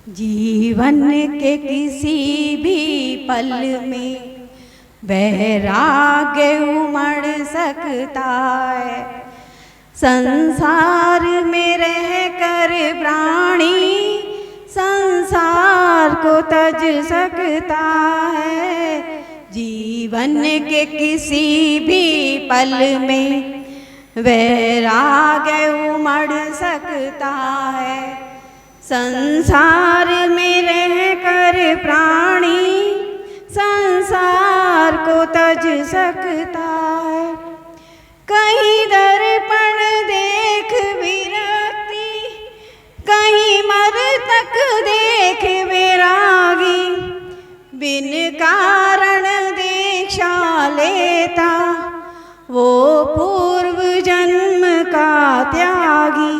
जीवन के किसी भी पल में वैराग्य उमड़ सकता है। संसार में रहकर प्राणी संसार को तज सकता है। जीवन के किसी भी पल में वैराग्य उमड़ सकता है। संसार में रहकर प्राणी संसार को तज सकता है। कहीं दर्पण देख विरक्ति, कहीं मरतक देख वैरागी, बिन कारण दीक्षा लेता वो पूर्व जन्म का त्यागी।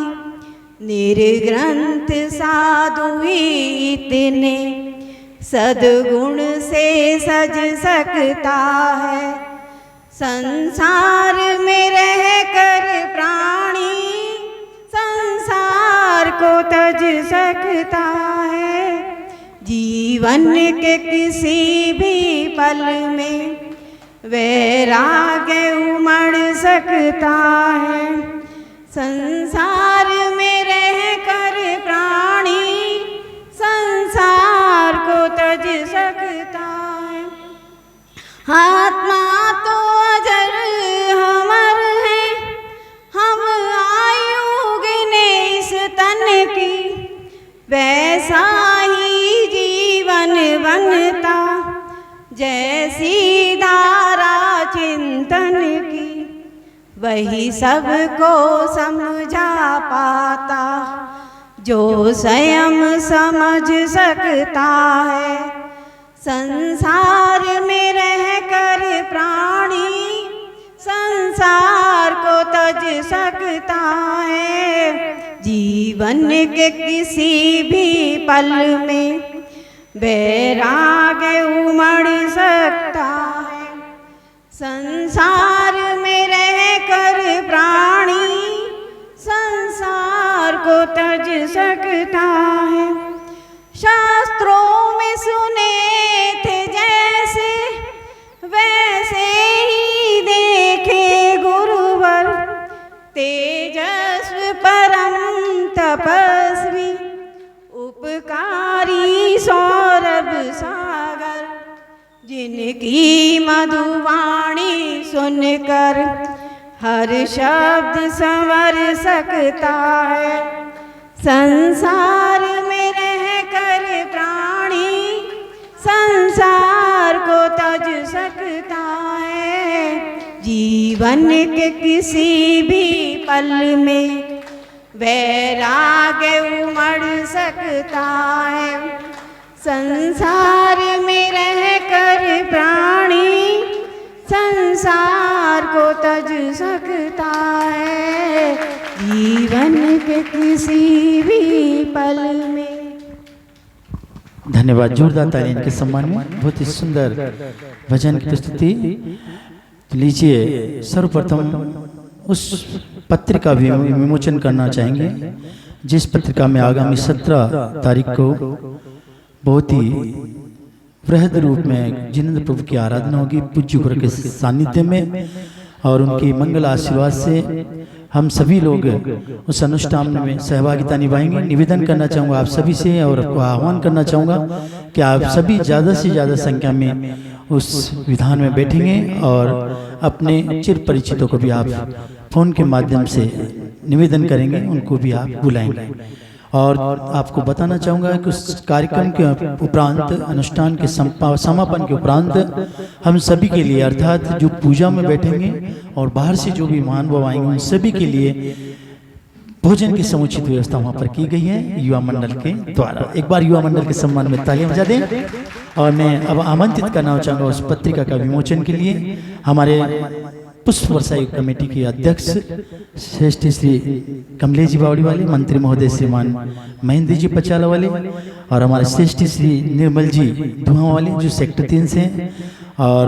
निर्ग्रंथ साधु ही इतने सद्गुण से सज सकता है। संसार में रहकर प्राणी संसार को तज सकता है। जीवन के किसी भी पल में वैराग्य उमड़ सकता है। संसार में रहकर प्राणी संसार को तज सकता है। आत्मा तो अजर अमर है, हम आयु गिने इस तन की, वैसा ही जीवन बनता जैसी धारा चिंतन की। वही सबको समझा पाता जो स्वयं समझ सकता है। संसार में रहकर प्राणी संसार को तज सकता है। जीवन के किसी भी पल में वैराग्य उमड़ सकता है। संसार में रहकर प्राणी संसार को तज सकता है। शास्त्रों में सुने थे जैसे, वैसे ही देखे गुरुवर, तेजस्वी परम तपस्वी उपकारी सौरभ सागर, जिनकी मधुवाणी सुनकर हर शब्द संवर सकता है। संसार में रहकर प्राणी संसार को तज सकता है। जीवन के किसी भी पल में वैराग्य उमड़ सकता है। संसार में रहकर प्राणी संसार को तज सकता है। जीवन के किसी भी पल में। धन्यवाद। जोरदार ताली इनके सम्मान में। बहुत ही सुंदर भजन की प्रस्तुति। लीजिए, सर्वप्रथम उस पत्रिका भी विमोचन करना चाहेंगे जिस पत्रिका में आगामी 17 तारीख को बहुत ही वृहद रूप में जिनेंद्र प्रभु की आराधना होगी पूज्य गुरु के सानिध्य में, और उनकी मंगल आशीर्वाद से हम सभी लोग उस अनुष्ठान में सहभागिता निभाएंगे। निवेदन करना चाहूँगा आप सभी से और आपको आह्वान करना चाहूँगा कि आप सभी ज़्यादा से ज़्यादा संख्या में उस विधान में बैठेंगे और अपने चिर परिचितों को भी आप फोन के माध्यम से निवेदन करेंगे, उनको भी आप बुलाएंगे। और आपको बताना चाहूँगा कि उस कार्यक्रम के उपरांत, अनुष्ठान के समापन के उपरांत, हम सभी के लिए अर्थात जो पूजा में बैठेंगे और बाहर से जो भी महानुभाव आएंगे उन सभी के लिए भोजन की समुचित व्यवस्था वहाँ पर की गई है युवा मंडल के द्वारा। एक बार युवा मंडल के सम्मान में तालियां बजा दें। और मैं अब आमंत्रित करना चाहूँगा उस पत्रिका का विमोचन के लिए हमारे पुष्प वर्षा कमेटी के अध्यक्ष श्रेष्ठ श्री कमलेश जी बावड़ी वाले, मंत्री महोदय श्रीमान महेंद्र जी पचाला वाले, और हमारे श्रेष्ठ श्री निर्मल जी धुआं वाले जो सेक्टर 3 से हैं, और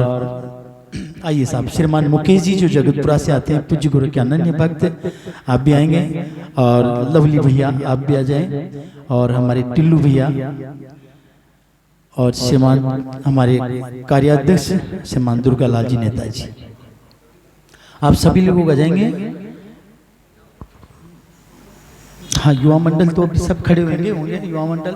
आइए साहब, श्रीमान मुकेश जी जो जगतपुरा से आते हैं, पूज्य गुरु के अनन्य भक्त, आप भी आएंगे। और लवली भैया आप भी आ जाएं, और हमारे टिल्लू भैया, और श्रीमान हमारे कार्याध्यक्ष श्रीमान दुर्गालाल जी नेताजी, आप सभी लोग आ जाएंगे। हाँ, युवा मंडल तो अभी सब खड़े होंगे युवा मंडल।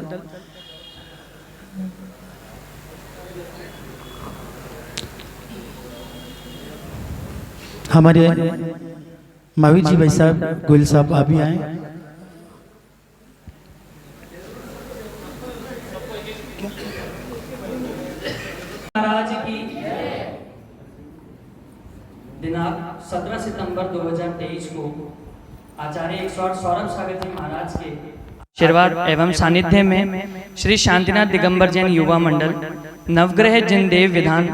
हमारे महावीर जी भाई साहब गोयल साहब आप भी आए। महाराज की दिनांक 17 सितंबर 2023 को आचार्य 108 सौरभ सागर जी महाराज के आशीर्वाद एवं सानिध्य में श्री शांतिनाथ दिगंबर जैन युवा मंडल नवग्रह जिन देव विधान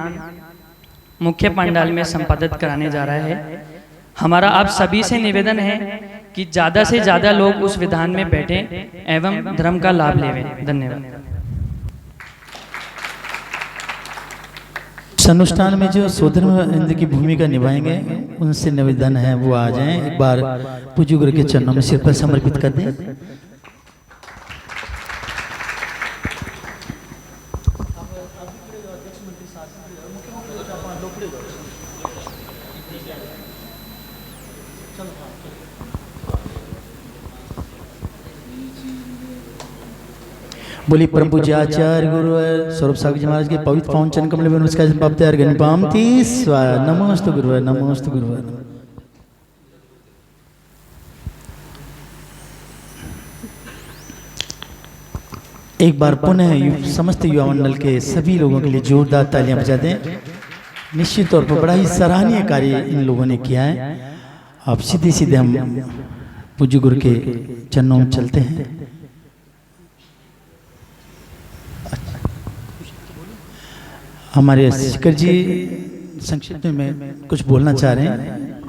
मुख्य पंडाल में संपादित कराने जा रहा है। हमारा आप सभी से निवेदन है कि ज़्यादा से ज़्यादा लोग उस विधान में बैठे एवं धर्म का लाभ लेवें। धन्यवाद। इस अनुष्ठान में जो सोधर्म इंद्र की भूमिका निभाएंगे उनसे निवेदन है वो आ जाएं, एक बार पूज्य गुरु के चरणों में सिर पर समर्पित कर दें। बोली परम पूज्य आचार्य गुरु सौरभ सागर जी महाराज के पवित्र पावन चरण कमल में नमस्कार संपाप्ति अर्घ्य पामति स्वाहा। नमोस्तु गुरुवर, नमोस्तु गुरुवर। एक बार पुनः समस्त युवा मंडल के सभी लोगों के लिए जोरदार तालियां बजा दें। निश्चित तौर पर बड़ा ही सराहनीय कार्य इन लोगों ने किया है। आप सीधे सीधे हम पूज्य गुरु के चरणों में चलते हैं। हमारे शिखर जी संक्षिप्त में कुछ बोलना चाह रहे हैं।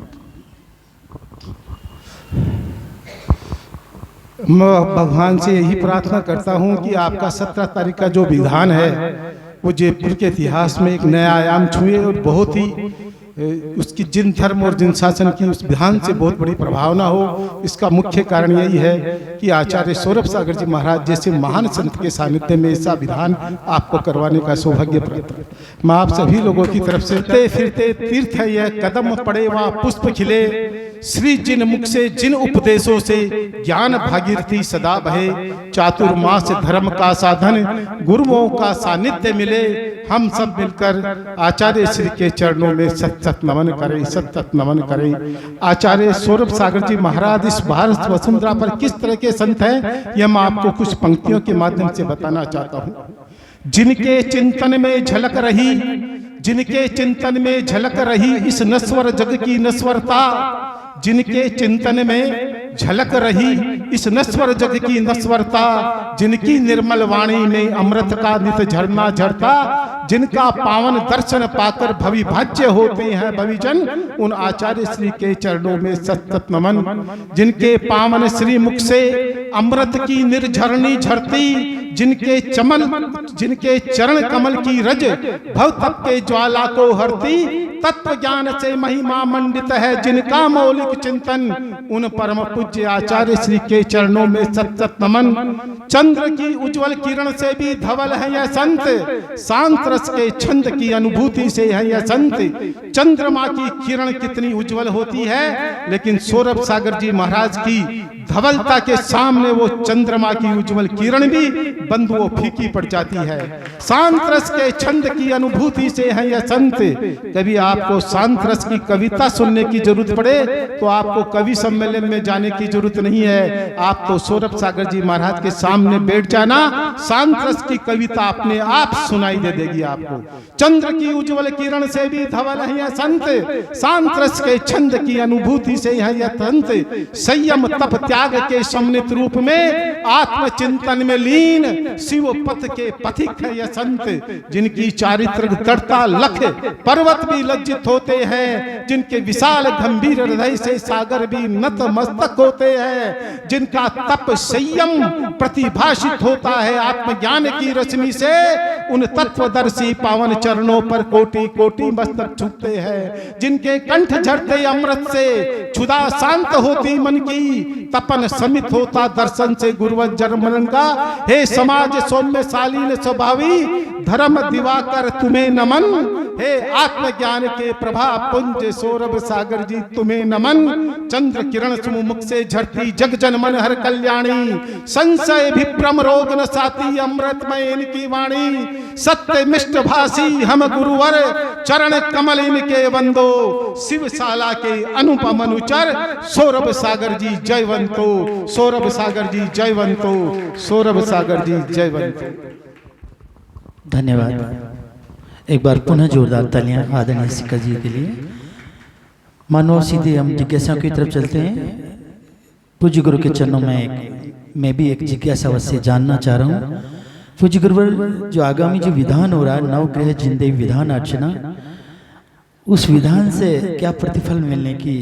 मैं भगवान से यही प्रार्थना करता हूं कि आपका 17 तारीख का जो विधान है वो जयपुर के इतिहास में एक नया आयाम छुए और बहुत ही उसकी जिन धर्म और जिन शासन की उस विधान से बहुत बड़ी प्रभावना हो। इसका मुख्य कारण यही है कि आचार्य सौरभ सागर जी महाराज जैसे महान संत के सानिध्य में ऐसा विधान आपको करवाने का सौभाग्य प्राप्त। मैं आप सभी लोगों की तरफ से फिरते तीर्थ है यह कदम पड़े व पुष्प खिले, श्री जिन मुख से जिन उपदेशों से ज्ञान भागीरथी सदा बहे, चातुर्मास धर्म का साधन गुरुओं का सानिध्य मिले। हम सब मिलकर आचार्य श्री के चरणों में सत नमन करें, सत नमन करें। आचार्य सौरभ सागर जी महाराज इस भारत वसुंधरा पर किस तरह के संत हैं यह मैं आपको कुछ पंक्तियों के माध्यम से बताना चाहता हूँ। जिनके चिंतन में झलक रही, जिनके चिंतन में झलक रही इस नश्वर जग की नश्वरता, जिनके चिंतन में झलक रही इस नश्वर जग की नश्वरता, जिनकी निर्मल वाणी में अमृत का नित झरना झरता, जिनका पावन दर्शन पाकर भविभाज्य होते हैं भविजन, उन आचार्य श्री के चरणों में सतत नमन। जिनके पावन श्री मुख से अमृत की निर्झरणी झरती, जिनके चरण कमल की रज भव तप के ज्वाला को हरती, तत्व ज्ञान से महिमा मंडित है जिनका मौलिक चिंतन, उन परम पूज्य आचार्य श्री के चरणों में सतत नमन। चंद्र की उज्जवल किरण से भी धवल है यह संत, शांत रस के छंद की अनुभूति से है यह संत। चंद्रमा की किरण कितनी उज्जवल होती है, लेकिन सौरभ सागर जी महाराज की धवलता के सामने वो चंद्रमा की उज्जवल किरण भी बंधुओं फीकी पड़ जाती है। शांत रस के छंद की अनुभूति से है यह संत। कभी आपको शांत रस की कविता सुनने की जरूरत पड़े तो आपको कवि सम्मेलन में जाने की जरूरत नहीं है। आप तो सौरभ सागर जी महाराज के सामने बैठ जाना, शांत रस की कविता अपने आप सुनाई दे देगी आपको। चंद्र की उज्जवल किरण से भी धवल है यह संत, शांत रस के छंद की अनुभूति से है यह संत। संयम तप त्याग के सम्मिलित रूप में आत्मचिंतन में लीन शिव पथ के पथिक है यह संत। जिनकी चारित्र दृढ़ता लख पर्वत भी लज्जित होते हैं, जिनके विशाल गंभीर हृदय से सागर भी नत मस्तक होते हैं, जिन जिनका तप संयम प्रतिभाषित होता है आत्मज्ञान की रश्मि से, उन तत्वदर्शी पावन चरणों पर कोटि कोटि मस्तक झुकते हैं। जिनके कंठ झरते अमृत से, क्षुधा शांत होती मन की, तपन समित होता दर्शन से गुरुवत जन्म का। हे समाज सौम्य शालीन स्वभावी, धर्म दिवाकर तुम्हें नमन। हे आत्मज्ञान के प्रभा पुंज सौरभ सागर जी तुम्हें नमन। चंद्र किरण सुमुख से झरती जग जन मन हर कल्याणी, संशय विभ्रम रोग न साती अमृतमय इनकी वाणी। सत्य मिष्ट भाषी हम गुरुवर, चरण कमल इनके वंदो। शिवशाला के अनुपम अनुचर, सौरभ सागर जी जयवंतो, सौरभ सागर जी जयवंतो, सौरभ सागर जी जयवंतो। धन्यवाद। एक बार पुनः जोरदार तालियां आदरणीय शिखर जी के लिए। मानो सीधे हम जिज्ञासा की तरफ चलते हैं। पूज्य गुरु के चरणों में मैं भी एक जिज्ञासा अवश्य जानना चाह रहा हूँ। पूज्य गुरुवर, जो आगामी जो विधान हो रहा है नवग्रह जिंदे विधान अर्चना, उस विधान से क्या प्रतिफल मिलने की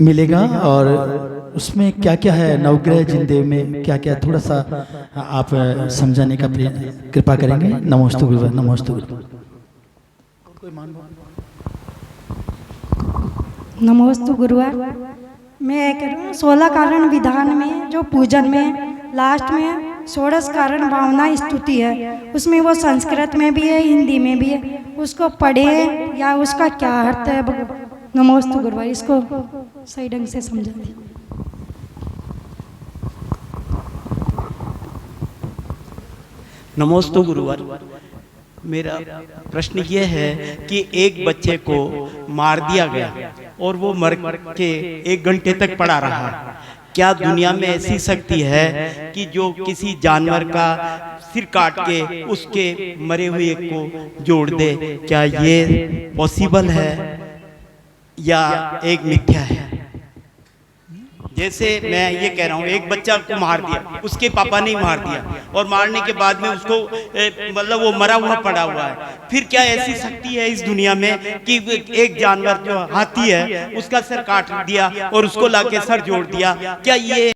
मिलेगा और उसमें क्या क्या है, नवग्रह जिंदेव में क्या क्या, थोड़ा सा आप समझाने का कृपा करेंगे। नमोस्तु गुरुवर, नमोस्तु गुरुवर। नमोस्तु गुरुवर। मैं कह रहा हूँ 16 कारण विधान में जो पूजन में लास्ट में षोडश कारण भावना स्तुति है, उसमें वो संस्कृत में भी है हिंदी में भी है, उसको पढ़े या उसका क्या अर्थ है? नमोस्तु गुरुवर, इसको सही ढंग से समझा दें। नमोस्तु गुरुवर। मेरा प्रश्न ये है कि एक बच्चे को मार दिया गया और वो मर के 1 घंटे तक पड़ा रहा। क्या दुनिया में ऐसी शक्ति है कि जो किसी जानवर का सिर काट के उसके मरे हुए को जोड़ दे? क्या ये पॉसिबल है या एक मिथ्या है? जैसे मैं ये कह रहा हूँ, एक बच्चा को मार दिया, उसके पापा ने मार दिया और मारने के बाद में उसको मतलब वो मरा हुआ पड़ा हुआ है। फिर क्या ऐसी शक्ति है इस दुनिया में कि एक जानवर जो हाथी है उसका सर काट दिया और उसको लाके सर जोड़ दिया? क्या ये